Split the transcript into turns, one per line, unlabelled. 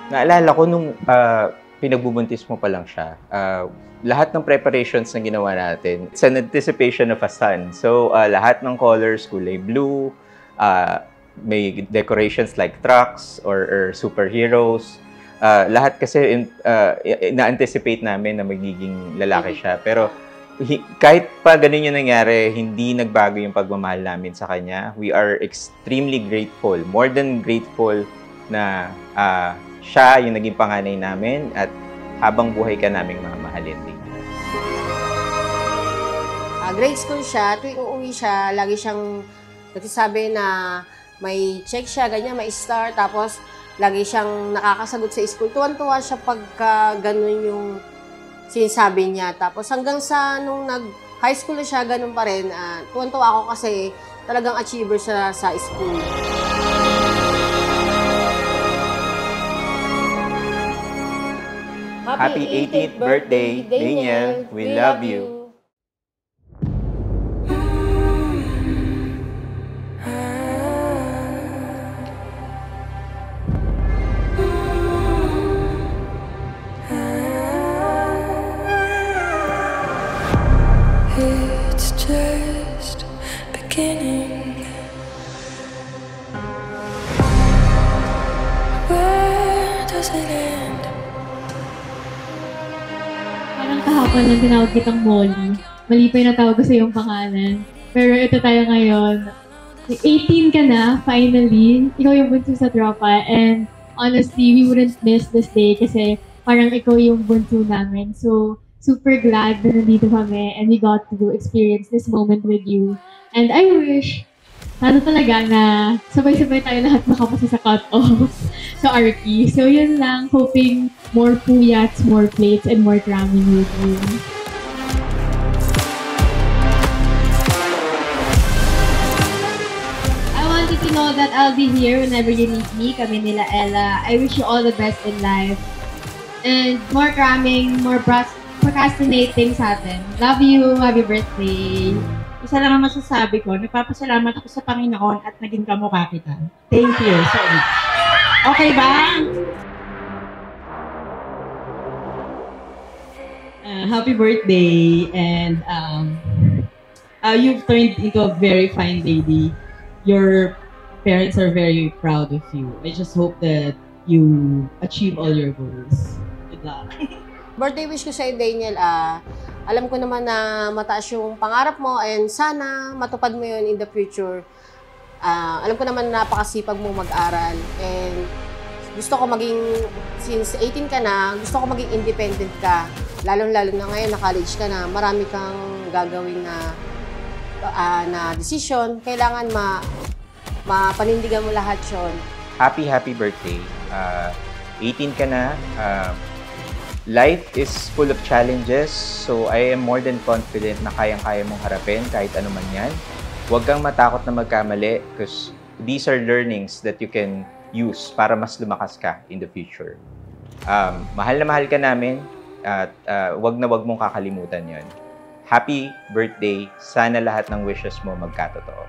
Naalala ko nung pinagbubuntis mo pa lang siya, lahat ng preparations na ginawa natin, it's an anticipation of a son. So, lahat ng colors, kulay blue, may decorations like trucks or superheroes. Lahat kasi na-anticipate namin na magiging lalaki siya. Pero kahit pa ganun yung nangyari, hindi nagbago yung pagmamahal namin sa kanya. We are extremely grateful, more than grateful na siya yung naging panganay namin at habang buhay ka naming mamahalin din.
Grade school siya, tuwing uuwi siya, lagi siyang nagsasabi na may check siya, ganyan, may star, tapos lagi siyang nakakasagot sa school. Tuwan-tuwa siya pagka ganun yung sinasabi niya. Tapos hanggang sa nung nag-high school na siya, ganun pa rin. Tuwan-tuwa ako kasi talagang achiever siya sa school.
Happy 18th birthday, Daniel. We love you.
It's just beginning. Where does it end?
Parang kahapon lang tinawag kitang Molly. Mali pa yung natawag ko sa iyong pangalan. Pero ito tayo ngayon. 18 ka na, finally. Ikaw yung bunso sa tropa. And honestly, we wouldn't miss this day kasi parang ikaw yung bunso namin. So, super glad na nandito kami and we got to experience this moment with you. And I wish, sana talaga na sabay-sabay tayo lahat makapasa sa cut-off sa RP. So yun lang, hoping more puyats, more plates, and more cramming with you. I want you to know that I'll be here whenever you need me, kami nila Ella. I wish you all the best in life. And more cramming, more procrastinating sa atin. Love you. Happy birthday.
Isa lang ang masasabi ko, nagpapasalamat ako sa Panginoon at naging kamukha kita. Thank you so much. Okay ba? Happy birthday, and you've turned into a very fine lady. Your parents are very proud of you. I just hope that you achieve all your goals. Good luck.
Birthday wish ko sa'yo, Daniel, alam ko naman na mataas yung pangarap mo and sana matupad mo yun in the future. Alam ko naman na napakasipag mo mag-aral and gusto ko maging, since 18 ka na, gusto ko maging independent ka. Lalong-lalo na ngayon na college ka na, marami kang gagawin na decision. Kailangan mapanindigan mo lahat yun.
Happy birthday. 18 ka na. Life is full of challenges, so I am more than confident na kayang-kaya mong harapin kahit ano man yan. Huwag kang matakot na magkamali because these are learnings that you can use para mas lumakas ka in the future. Mahal na mahal ka namin at huwag mong kakalimutan yon. Happy birthday! Sana lahat ng wishes mo magkatotoo.